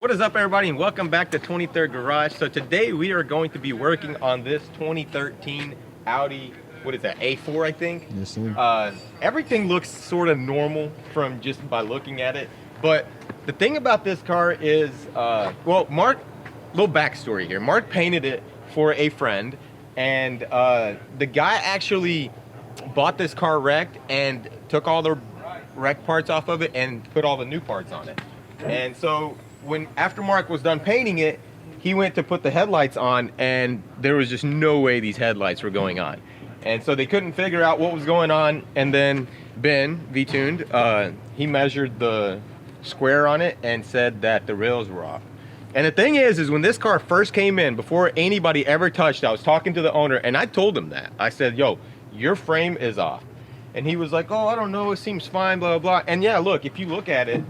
What is up, everybody, and welcome back to 23rd Garage. So today we are going to be working on this 2013 Audi, what is that, A4 I think? Yes, sir. Everything looks sort of normal from just by looking at it, but the thing about this car is, well, Mark, little backstory here. Mark painted it for a friend, and the guy actually bought this car wrecked and took all the wrecked parts off of it and put all the new parts on it. And so after Mark was done painting it, he went to put the headlights on, and there was just no way these headlights were going on. And so they couldn't figure out what was going on, and then Ben, V-Tuned, he measured the square on it and said that the rails were off. And the thing is when this car first came in, before anybody ever touched, I was talking to the owner, and I told him that. I said, yo, your frame is off. And he was like, oh, I don't know, it seems fine, blah, blah, blah. And yeah, look, if you look at it,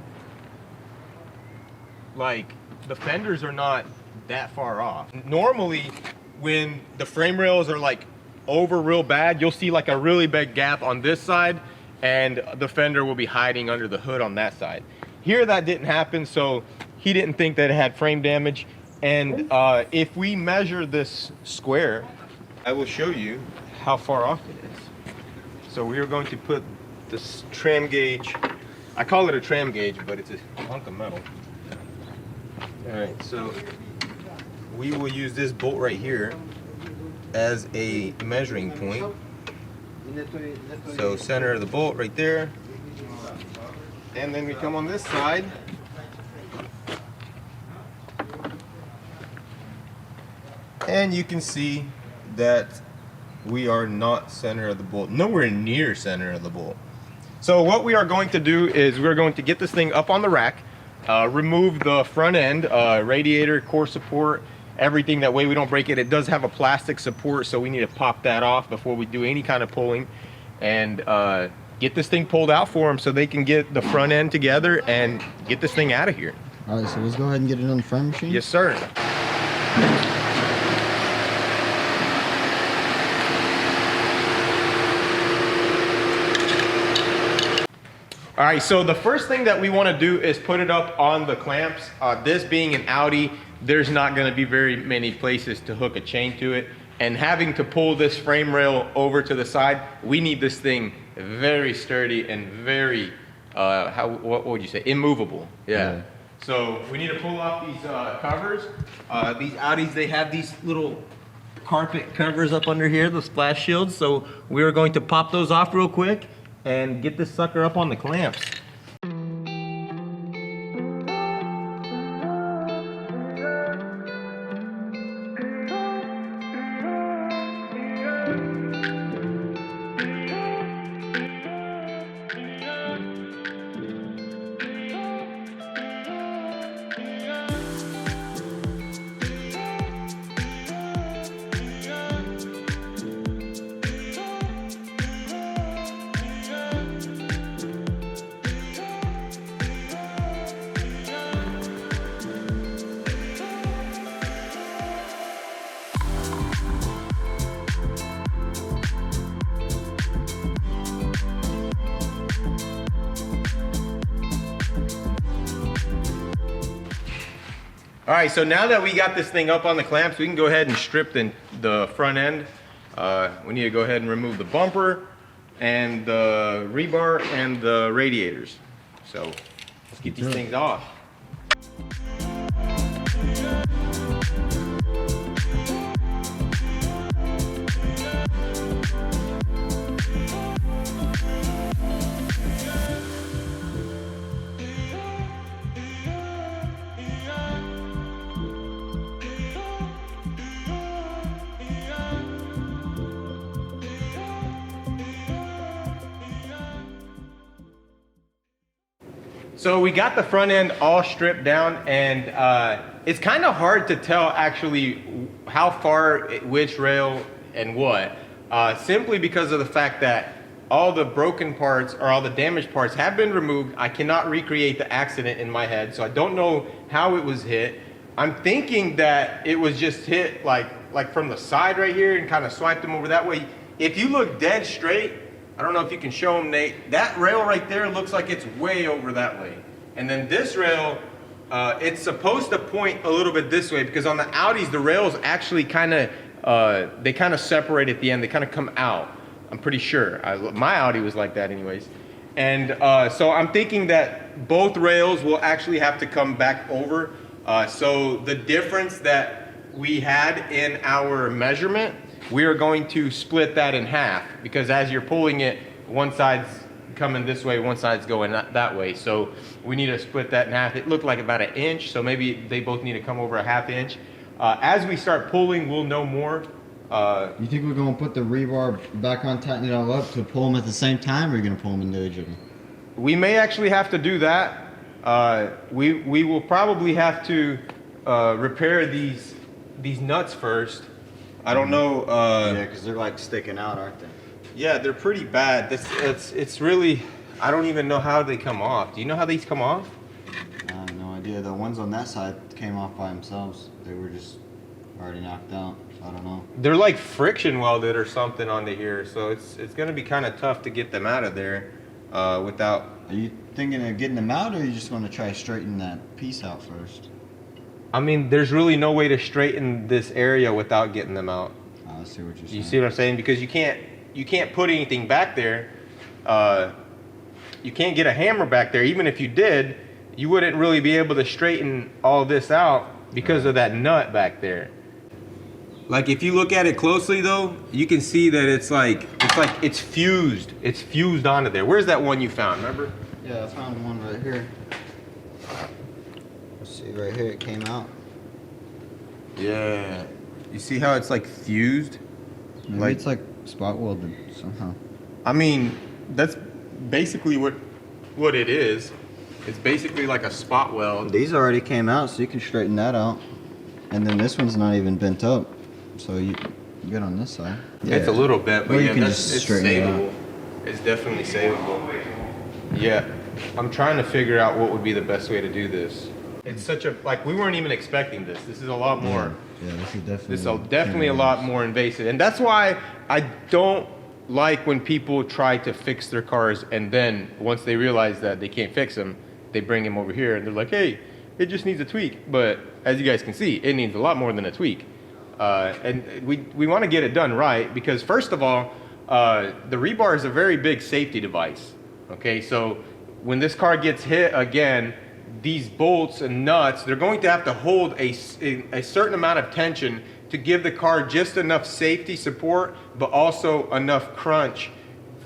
like, the fenders are not that far off. Normally, when the frame rails are like over real bad, you'll see like a really big gap on this side, and the fender will be hiding under the hood on that side. Here that didn't happen, so he didn't think that it had frame damage. And if we measure this square, I will show you how far off it is. So we are going to put this tram gauge, I call it a tram gauge, but it's a hunk of metal. Alright, so we will use this bolt right here as a measuring point. So center of the bolt right there. And then we come on this side. And you can see that we are not center of the bolt, nowhere near center of the bolt. So what we are going to do is we're going to get this thing up on the rack, remove the front end, radiator, core support, everything, that way we don't break it. It does have a plastic support, so we need to pop that off before we do any kind of pulling, and get this thing pulled out for them so they can get the front end together and get this thing out of here. All right, so let's go ahead and get it on the frame machine. Yes, sir. All right, so the first thing that we want to do is put it up on the clamps. This being an Audi, there's not going to be very many places to hook a chain to it. And having to pull this frame rail over to the side, we need this thing very sturdy and very, what would you say, immovable. Yeah. So we need to pull off these covers. These Audis, they have these little carpet covers up under here, the splash shields. So we are going to pop those off real quick and get this sucker up on the clamps. All right, so now that we got this thing up on the clamps, we can go ahead and strip the front end. We need to go ahead and remove the bumper and the rebar and the radiators. So let's get these things off. So we got the front end all stripped down, and it's kind of hard to tell actually how far which rail and what, simply because of the fact that all the broken parts or all the damaged parts have been removed. I cannot recreate the accident in my head, so I don't know how it was hit. I'm thinking that it was just hit like from the side right here and kind of swiped them over that way. If you look dead straight, I don't know if you can show them, Nate, that rail right there looks like it's way over that way. And then this rail It's supposed to point a little bit this way because on the Audis, the rails actually kind of, they kind of separate at the end. They kind of come out. I'm pretty sure. My Audi was like that anyways. And so I'm thinking that both rails will actually have to come back over. So the difference that we had in our measurement, we are going to split that in half because as you're pulling it, one side's coming this way, one side's going that way. So we need to split that in half. It looked like about 1 inch, so maybe they both need to come over 1/2 inch. As we start pulling, we'll know more. You think we're gonna put the rebar back on, tighten it all up to pull them at the same time, or are you gonna pull them individually? We may actually have to do that. We will probably have to repair these nuts first. I don't know. Yeah, because they're like sticking out, aren't they? Yeah, they're pretty bad. It's really, I don't even know how they come off. Do you know how these come off? I have no idea. The ones on that side came off by themselves. They were just already knocked out. So I don't know. They're like friction welded or something onto here, so it's gonna be kind of tough to get them out of there without. Are you thinking of getting them out, or are you just going to try to straighten that piece out first? I mean, there's really no way to straighten this area without getting them out. I see what you're saying. You see what I'm saying? Because you can't put anything back there. You can't get a hammer back there. Even if you did, you wouldn't really be able to straighten all this out because of that nut back there. Like if you look at it closely though, you can see that it's fused. It's fused onto there. Where's that one you found, remember? Yeah, I found one right here. Let's see, right here it came out. Yeah. You see how it's like fused? Maybe it's like spot welded somehow. I mean, that's basically what it is. It's basically like a spot weld. These already came out, so you can straighten that out. And then this one's not even bent up, so you get on this side. Yeah. It's a little bit, but well, yeah, you can it's just straighten it savable. out. It's definitely savable. Yeah, I'm trying to figure out what would be the best way to do this. It's such a, like, we weren't even expecting this. This is a lot more. Yeah, this is definitely a lot more invasive. And that's why I don't like when people try to fix their cars and then once they realize that they can't fix them, they bring them over here and they're like, hey, it just needs a tweak. But as you guys can see, it needs a lot more than a tweak. And we want to get it done right because first of all, the rebar is a very big safety device. Okay, so when this car gets hit again, these bolts and nuts, they're going to have to hold a certain amount of tension to give the car just enough safety support, but also enough crunch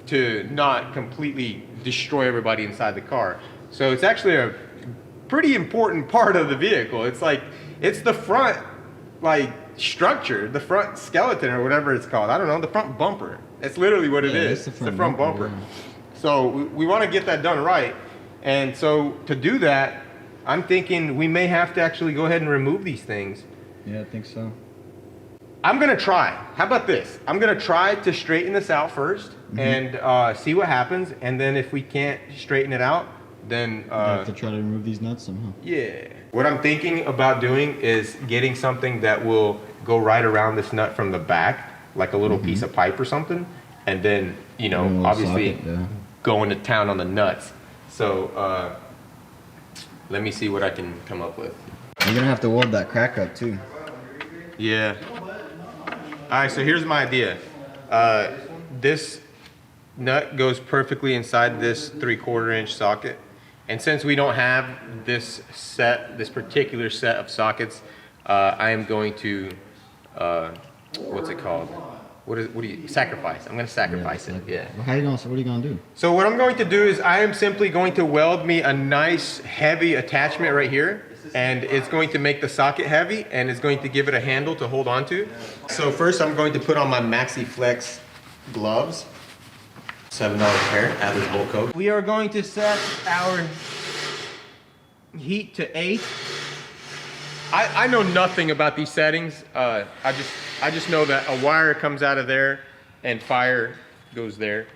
to not completely destroy everybody inside the car. So it's actually a pretty important part of the vehicle. It's like, it's the front, like, structure, the front skeleton or whatever it's called. I don't know, the front bumper. It's literally what it is. It's the front bumper. Yeah. So we want to get that done right. And so to do that, I'm thinking we may have to actually go ahead and remove these things. Yeah, I think so. I'm going to try. How about this? I'm going to try to straighten this out first and see what happens. And then if we can't straighten it out, then... you have to try to remove these nuts somehow. Yeah. What I'm thinking about doing is getting something that will go right around this nut from the back, like a little piece of pipe or something. And then, you know, obviously going to town on the nuts. So let me see what I can come up with. You're gonna have to weld that crack up too. Yeah. All right, so here's my idea. This nut goes perfectly inside this 3/4 inch socket. And since we don't have this particular set of sockets, I am going to, what's it called? What do you sacrifice? I'm going to sacrifice it. Yeah. Well, what are you going to do? So what I'm going to do is I am simply going to weld me a nice heavy attachment right here, and it's going to make the socket heavy, and it's going to give it a handle to hold on to. So first I'm going to put on my Maxi Flex gloves, $7 a pair, average bolt coat. We are going to set our heat to 8. I know nothing about these settings. I just know that a wire comes out of there and fire goes there.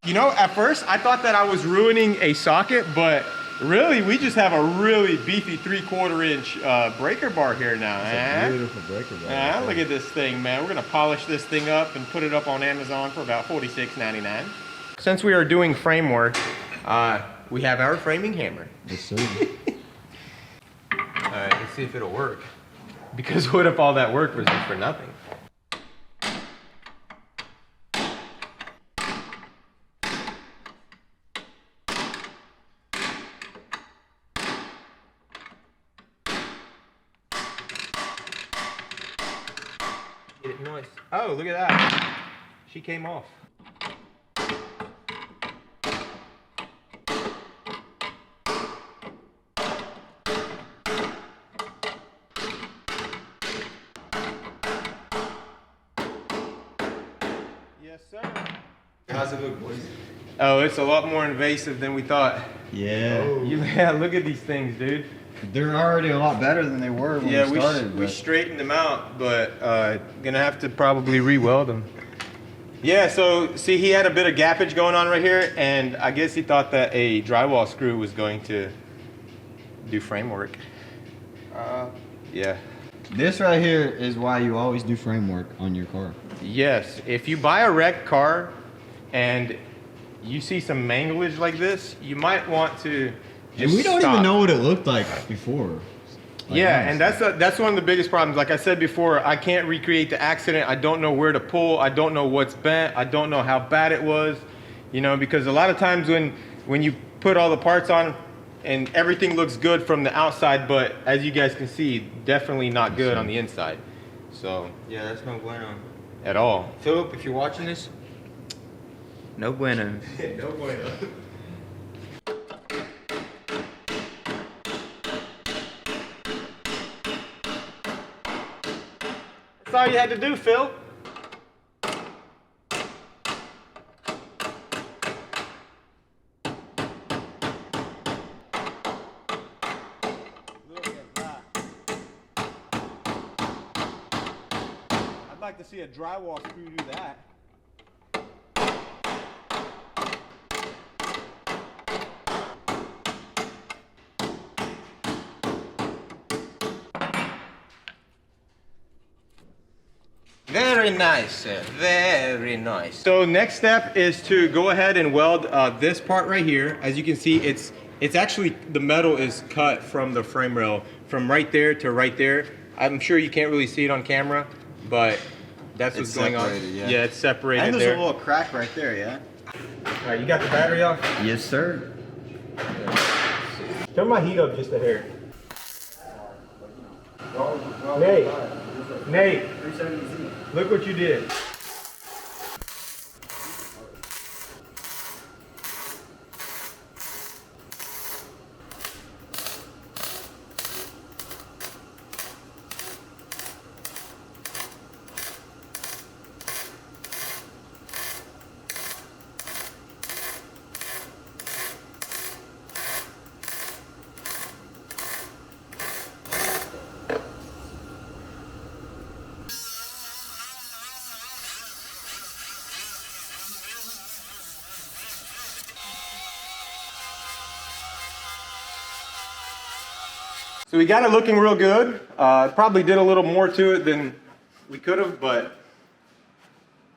You know, at first I thought that I was ruining a socket, but Really, we just have a really beefy 3/4 inch breaker bar here now. It's a beautiful breaker bar. Look at this thing, man. We're gonna polish this thing up and put it up on Amazon for about $46.99. Since we are doing framework, we have our framing hammer. Yes, sir. All right, let's see if it'll work. Because what if all that work was just for nothing? Get it nice. Oh, look at that. She came off. Yes, sir. How's it look, boys? Oh, it's a lot more invasive than we thought. Yeah. Oh. Yeah, look at these things, dude. They're already a lot better than they were when we started. We straightened them out, but gonna have to probably re-weld them. Yeah, so see, he had a bit of gappage going on right here, and I guess he thought that a drywall screw was going to do framework. Yeah. This right here is why you always do framework on your car. Yes, if you buy a wrecked car and you see some manglage like this, you might want to just And we don't stop. even know what it looked like before. Like, Yeah, honestly. and that's one of the biggest problems. Like I said before, I can't recreate the accident. I don't know where to pull. I don't know what's bent. I don't know how bad it was, you know, because a lot of times when you put all the parts on and everything looks good from the outside, but as you guys can see, definitely not good on the inside. So, Yeah, that's no bueno. at all. Philip, if you're watching this, no bueno. No bueno. That's all you had to do, Phil. Look at that. I'd like to see a drywall screw do that. Very nice, sir. Very nice. So next step is to go ahead and weld this part right here. As you can see, it's actually, the metal is cut from the frame rail from right there to right there. I'm sure you can't really see it on camera, but that's what's going on. Yeah, it's separated And there's there. a little crack right there, yeah? All right, you got the battery off? Yes, sir. Turn my heat up just a hair. Nate, look what you did. So we got it looking real good. Probably did a little more to it than we could have, but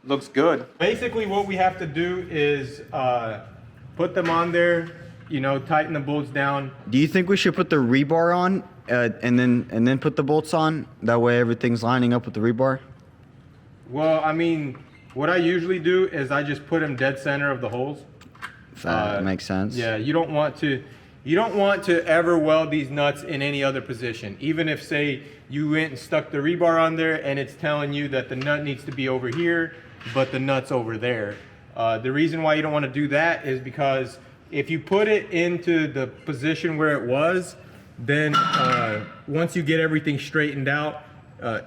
looks good. Basically what we have to do is put them on there, you know, tighten the bolts down. Do you think we should put the rebar on and then put the bolts on? That way everything's lining up with the rebar? Well, I mean, what I usually do is I just put them dead center of the holes. If that makes sense. Yeah, you don't want to ever weld these nuts in any other position. Even if, say, you went and stuck the rebar on there and it's telling you that the nut needs to be over here, but the nut's over there. The reason why you don't want to do that is because if you put it into the position where it was, then once you get everything straightened out,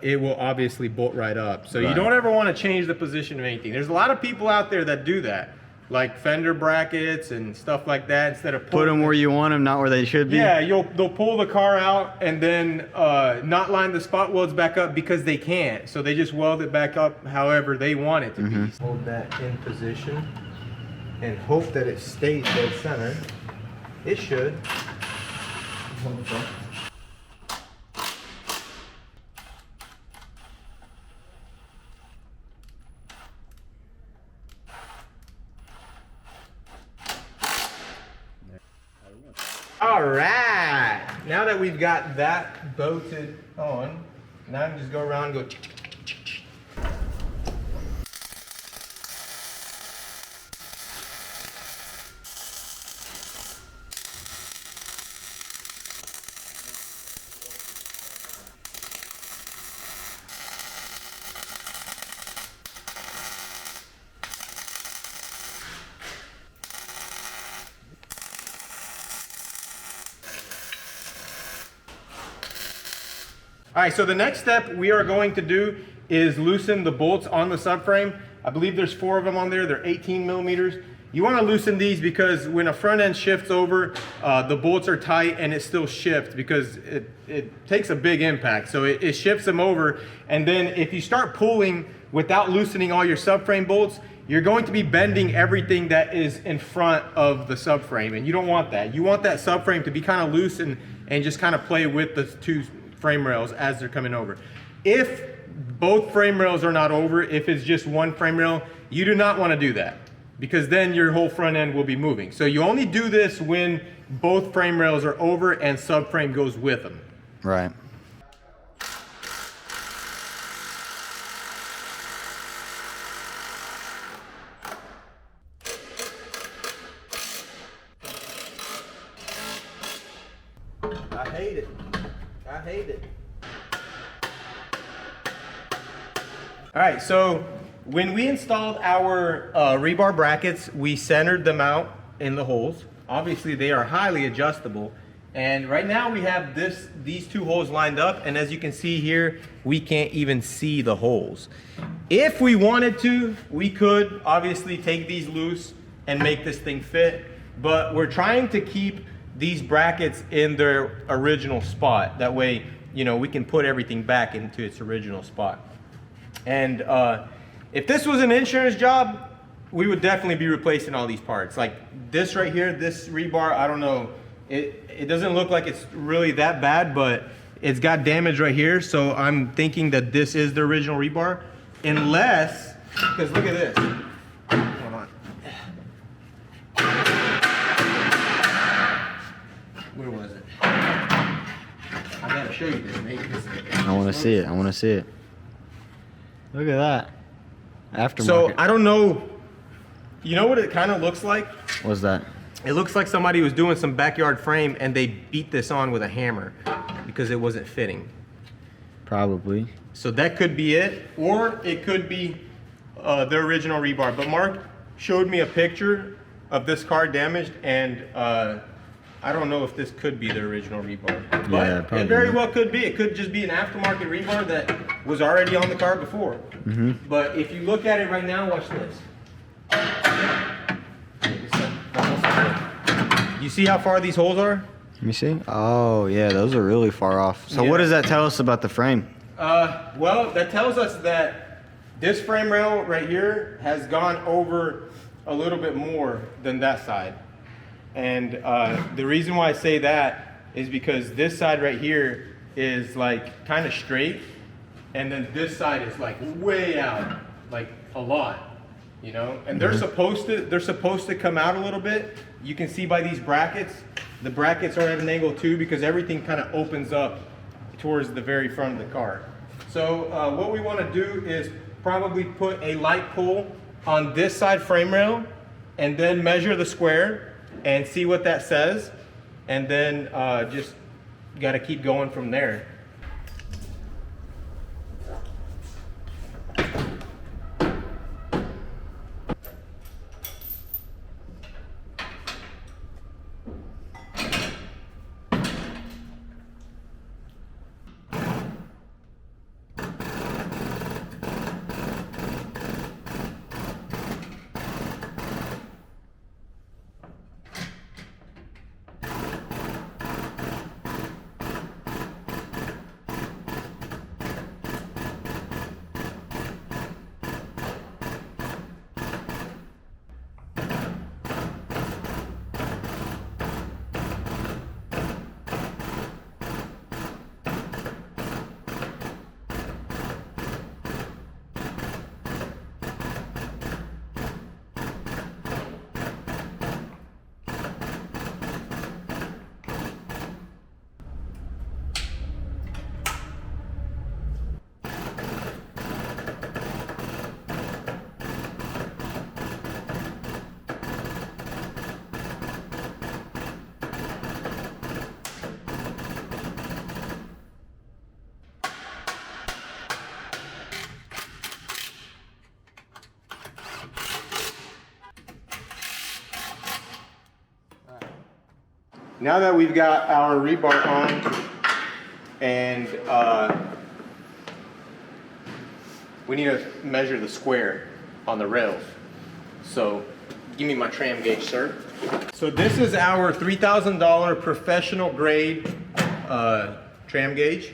it will obviously bolt right up. So you don't ever want to change the position of anything. There's a lot of people out there that do that, like fender brackets and stuff like that. Instead of Put them where you want them, not where they should be. Yeah, they'll pull the car out and then not line the spot welds back up because they can't. So they just weld it back up however they want it to be. Hold that in position and hope that it stays dead center. It should. All right, now that we've got that bolted on, now I can just go around and go. All right, so the next step we are going to do is loosen the bolts on the subframe. I believe there's 4 of them on there. They're 18 millimeters. You want to loosen these because when a front end shifts over, the bolts are tight and it still shifts because it takes a big impact. So it shifts them over. And then if you start pulling without loosening all your subframe bolts, you're going to be bending everything that is in front of the subframe. And you don't want that. You want that subframe to be kind of loose and just kind of play with the 2 frame rails as they're coming over. If both frame rails are not over, if it's just one frame rail, you do not want to do that because then your whole front end will be moving. So you only do this when both frame rails are over and subframe goes with them. Right. I hate it. I hate it. All right, so when we installed our rebar brackets, we centered them out in the holes. Obviously, they are highly adjustable. And right now we have these 2 holes lined up. And as you can see here, we can't even see the holes. If we wanted to, we could obviously take these loose and make this thing fit. But we're trying to keep these brackets in their original spot. That way, you know, we can put everything back into its original spot. And if this was an insurance job, we would definitely be replacing all these parts. Like this right here, this rebar, I don't know, it doesn't look like it's really that bad, but it's got damage right here. So I'm thinking that this is the original rebar, unless, because look at this. Hold on. Where was it? I gotta show you this, mate. I want to see it. I want to see it. Look at that. Aftermarket. So I don't know. You know what it kind of looks like? What's that? It looks like somebody was doing some backyard frame and they beat this on with a hammer because it wasn't fitting. Probably. So that could be it, or it could be the original rebar. But Mark showed me a picture of this car damaged, and I don't know if this could be the original rebar. But it very well could be. It could just be an aftermarket rebar that was already on the car before. Mm-hmm. But if you look at it right now, watch this. You see how far these holes are? Let me see. Oh, yeah, those are really far off. So Yeah. what does that tell us about the frame? Well, that tells us that this frame rail right here has gone over a little bit more than that side. And the reason why I say that is because this side right here is like kind of straight, and then this side is like way out, like a lot, you know. And they're supposed to come out a little bit. You can see by these brackets, the brackets are at an angle too because everything kind of opens up towards the very front of the car. So what we want to do is probably put a light pole on this side frame rail and then measure the square and see what that says, and then just got to keep going from there. now that we've got our rebar on, and we need to measure the square on the rails. So give me my tram gauge, sir. So this is our $3,000 professional grade tram gauge.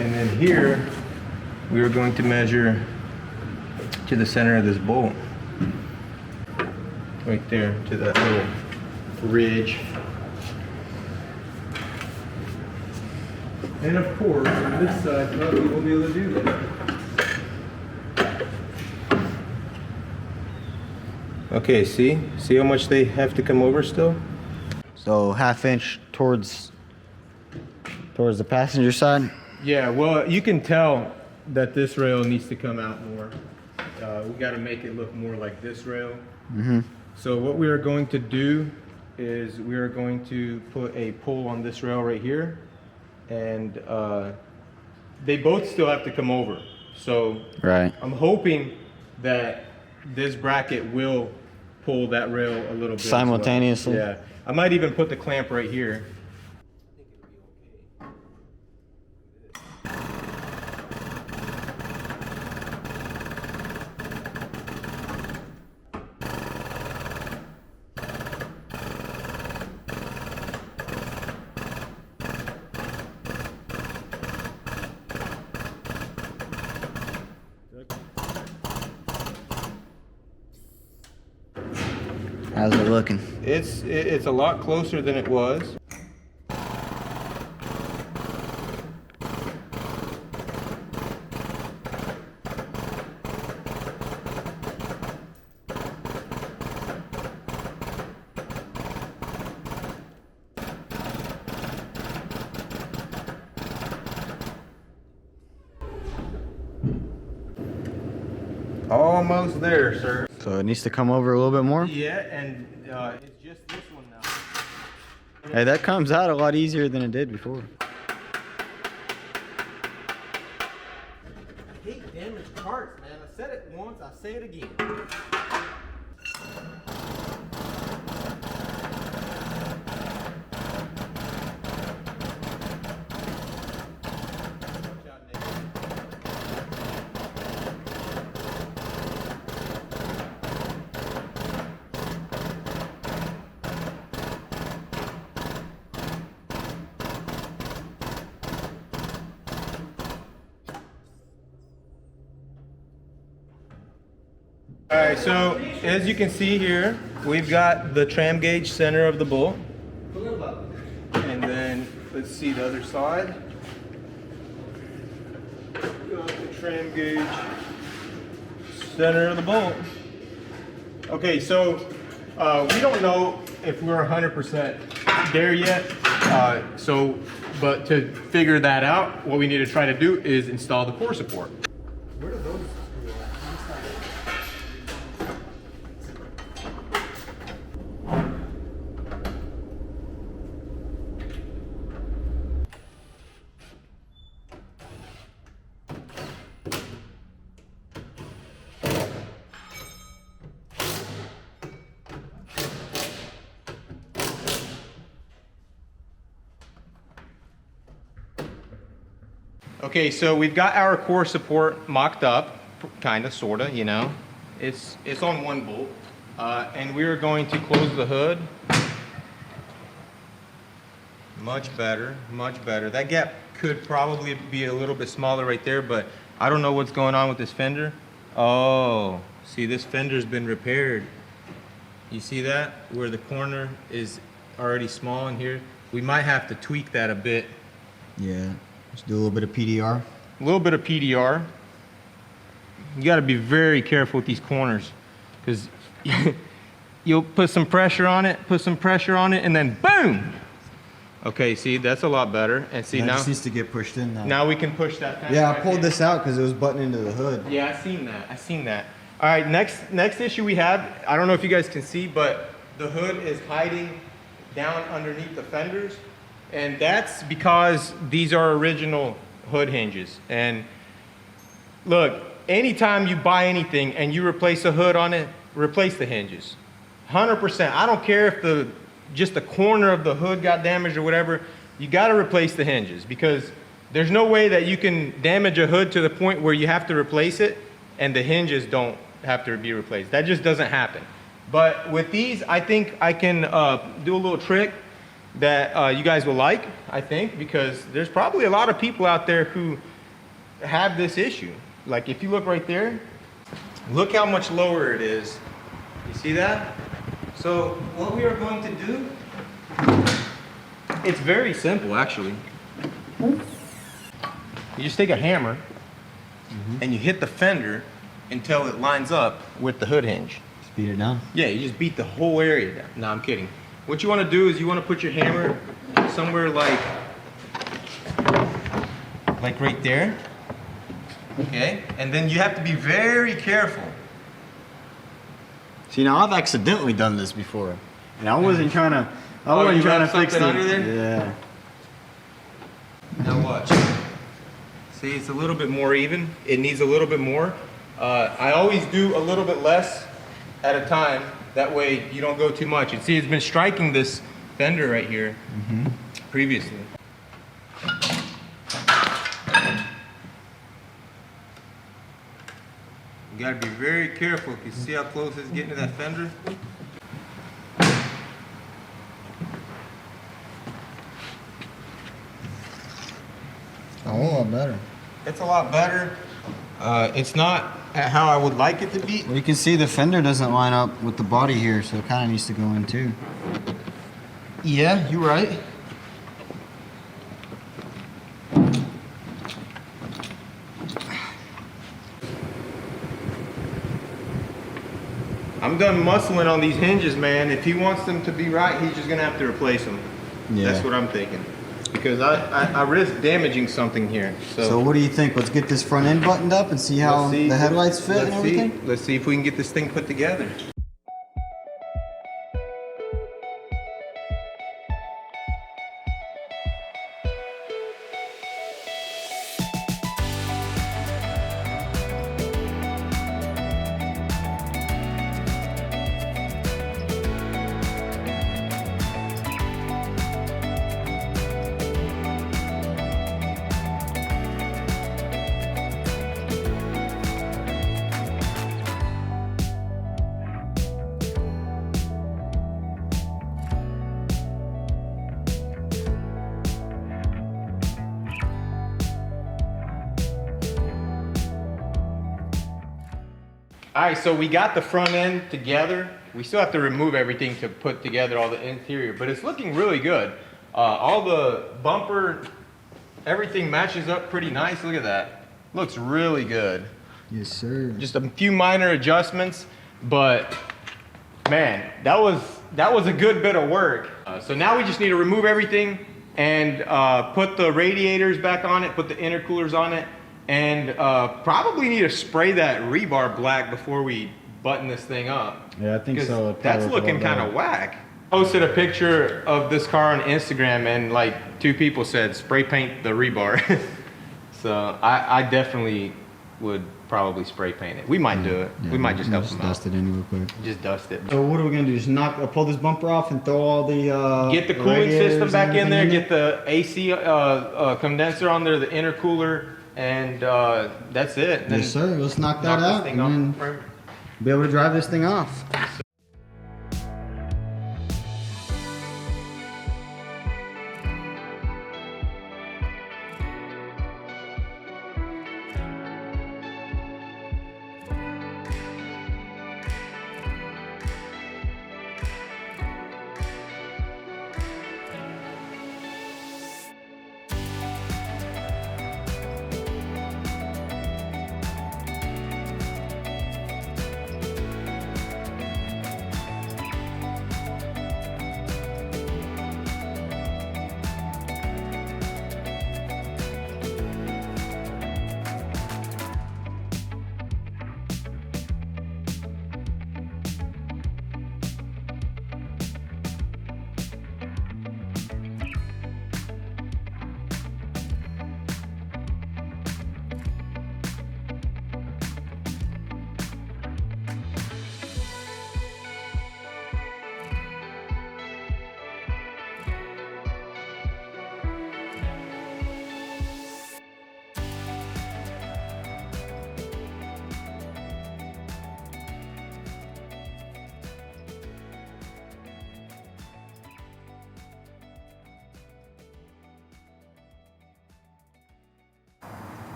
And then here, we are going to measure to the center of this bolt. Right there, to that little ridge. And of course, on this side, we won't be able to do that. Okay, see how much they have to come over still? So 1/2 inch towards the passenger side. Yeah, well, you can tell that this rail needs to come out more. We got to make it look more like this rail. Mm-hmm. So what we are going to do is we are going to put a pull on this rail right here, and they both still have to come over. So Right. I'm hoping that this bracket will pull that rail a little bit as well. Simultaneously? Yeah, I might even put the clamp right here. How's it looking? It's a lot closer than it was. Almost there, sir. So it needs to come over a little bit more. Yeah, and it's just this one now. Hey, that comes out a lot easier than it did before. I hate damaged parts, man. I said it once, I say it again. All right, so as you can see here, we've got the tram gauge center of the bolt. And then let's see the other side. Got the tram gauge center of the bolt. Okay, so we don't know if we're 100% there yet. But to figure that out, what we need to try to do is install the core support. Where do those screw at? Okay, so we've got our core support mocked up, kind of, sort of, you know. It's on one bolt, and we are going to close the hood. Much better, much better. That gap could probably be a little bit smaller right there, but I don't know what's going on with this fender. Oh, see, this fender's been repaired. You see that? Where the corner is already small in here. We might have to tweak that a bit. Yeah. Just do a little bit of PDR. A little bit of PDR. You got to be very careful with these corners, because you'll put some pressure on it, and then boom! Okay, see, that's a lot better. And see, That now just needs to get pushed in now. now we can push that fender Yeah, I back pulled in. this out because it was buttoned into the hood. Yeah, I seen that. All right, next issue we have, I don't know if you guys can see, but the hood is hiding down underneath the fenders. And that's because these are original hood hinges. And look, anytime you buy anything and you replace a hood on it, replace the hinges. 100%. I don't care if just the corner of the hood got damaged or whatever. You got to replace the hinges, because there's no way that you can damage a hood to the point where you have to replace it and the hinges don't have to be replaced. That just doesn't happen. But with these, I think I can do a little trick that you guys will like, I think, because there's probably a lot of people out there who have this issue. Like if you look right there, look how much lower it is. You see that? So what we are going to do, it's very simple actually. You just take a hammer and you hit the fender until it lines up with the hood hinge. Just beat it down. Yeah, you just beat the whole area down. No, I'm kidding. What you want to do is you want to put your hammer somewhere like right there. Okay? And then you have to be very careful. See, now I've accidentally done this before, and I wasn't trying to. I Oh, wasn't you trying to left fix it. something under there? Yeah. Now watch. See, it's a little bit more even. It needs a little bit more. I always do a little bit less at a time. That way you don't go too much. And see, it's been striking this fender right here previously. You gotta be very careful. You see how close it's getting to that fender? A whole lot better. It's a lot better. It's not at how I would like it to be. Well, you can see the fender doesn't line up with the body here, so it kind of needs to go in too. Yeah, you're right. I'm done muscling on these hinges, man. If he wants them to be right, he's just gonna have to replace them. Yeah. That's what I'm thinking. Because I risk damaging something here. So what do you think? Let's get this front end buttoned up and see how the headlights fit and everything? Let's see if we can get this thing put together. All right, so we got the front end together. We still have to remove everything to put together all the interior, but it's looking really good. All the bumper, everything matches up pretty nice. Look at that. Looks really good. Yes, sir. Just a few minor adjustments, but man, that was a good bit of work. So now we just need to remove everything and put the radiators back on it, put the intercoolers on it, and probably need to spray that rebar black before we button this thing up. Yeah, I think so. That's looking kind of whack. I posted a picture of this car on Instagram and like 2 people said spray paint the rebar. So I definitely would probably spray paint it. We might do it. Yeah, we might just help them dust out. it in real quick. Just dust it. So what are we gonna do? Just pull this bumper off and throw all the Get the cooling system radiators back and in there. everything Get the AC condenser on there, the intercooler, and that's it. And then Yes, sir. Let's knock that knock this out thing and off. then be able to drive this thing off.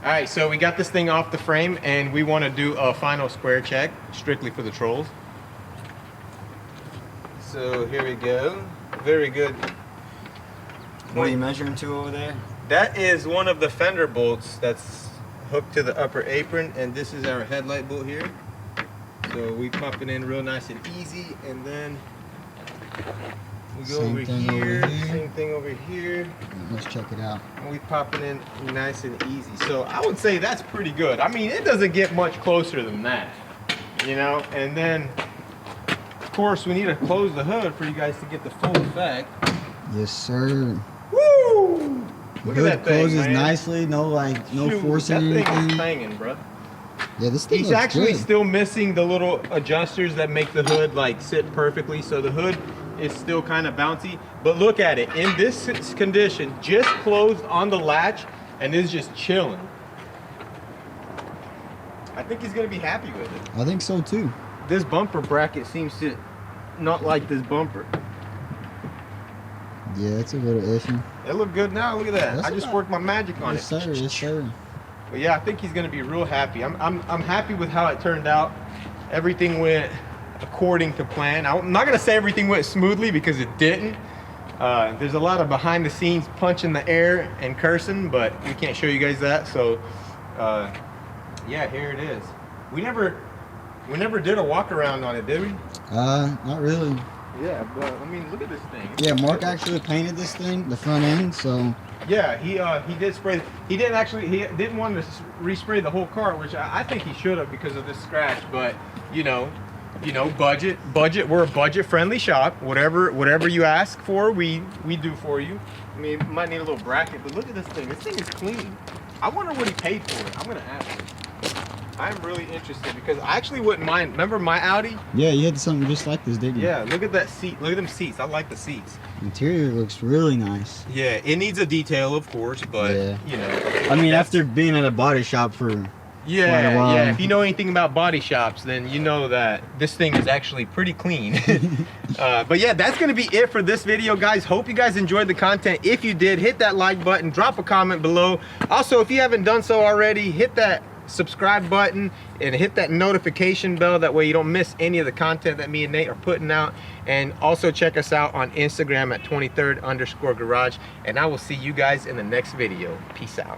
right, so we got this thing off the frame and we want to do a final square check, strictly for the trolls. So here we go. Very good. What are you measuring to over there? That is one of the fender bolts that's hooked to the upper apron, and this is our headlight bolt here. So we pop it in real nice and easy, and then we go over here, same thing over here. Let's check it out. And we pop it in nice and easy. So I would say that's pretty good. I mean, it doesn't get much closer than that, you know? And then, of course, we need to close the hood for you guys to get the full effect. Yes, sir. Woo! Look at that thing, closes man. nicely. No Shoot, forcing or that thing anything. is banging, bro. Yeah, this thing He's looks actually good. still missing the little adjusters that make the hood like sit perfectly. So the hood is still kind of bouncy. But look at it. In this condition, just closed on the latch and is just chilling. I think he's going to be happy with it. I think so too. This bumper bracket seems to not like this bumper. Yeah, it's a little iffy. It look good now. Look at that. That's I just about- worked my magic on Yes, it. sir. Yes, sir. But yeah, I think he's gonna be real happy. I'm happy with how it turned out. Everything went according to plan. I'm not gonna say everything went smoothly because it didn't. There's a lot of behind the scenes punching the air and cursing, but we can't show you guys that. So yeah, here it is. We never did a walk around on it, did we? Not really. Yeah, but I mean, look at this thing. Yeah, Mark actually painted this thing, the front end, so Yeah, he did spray. He didn't want to respray the whole car, which I think he should have because of this scratch. But you know, budget. We're a budget-friendly shop. Whatever you ask for, we do for you. I mean, it might need a little bracket, but look at this thing. This thing is clean. I wonder what he paid for it. I'm gonna ask him. I'm really interested because I actually wouldn't mind. Remember my Audi? yeah, you had something just like this, didn't you? Yeah. Look at that seat. Look at them seats. I like the seats. Interior looks really nice. Yeah, it needs a detail, of course, but Yeah. you know. I mean, that's- after being at a body shop for quite a Yeah, while. yeah. If you know anything about body shops, then you know that this thing is actually pretty clean. But yeah, that's gonna be it for this video, guys. Hope you guys enjoyed the content. If you did, hit that like button, drop a comment below. Also, if you haven't done so already, hit that subscribe button and hit that notification bell. That way you don't miss any of the content that me and Nate are putting out. And also check us out on Instagram at 23rd_garage. And I will see you guys in the next video. Peace out.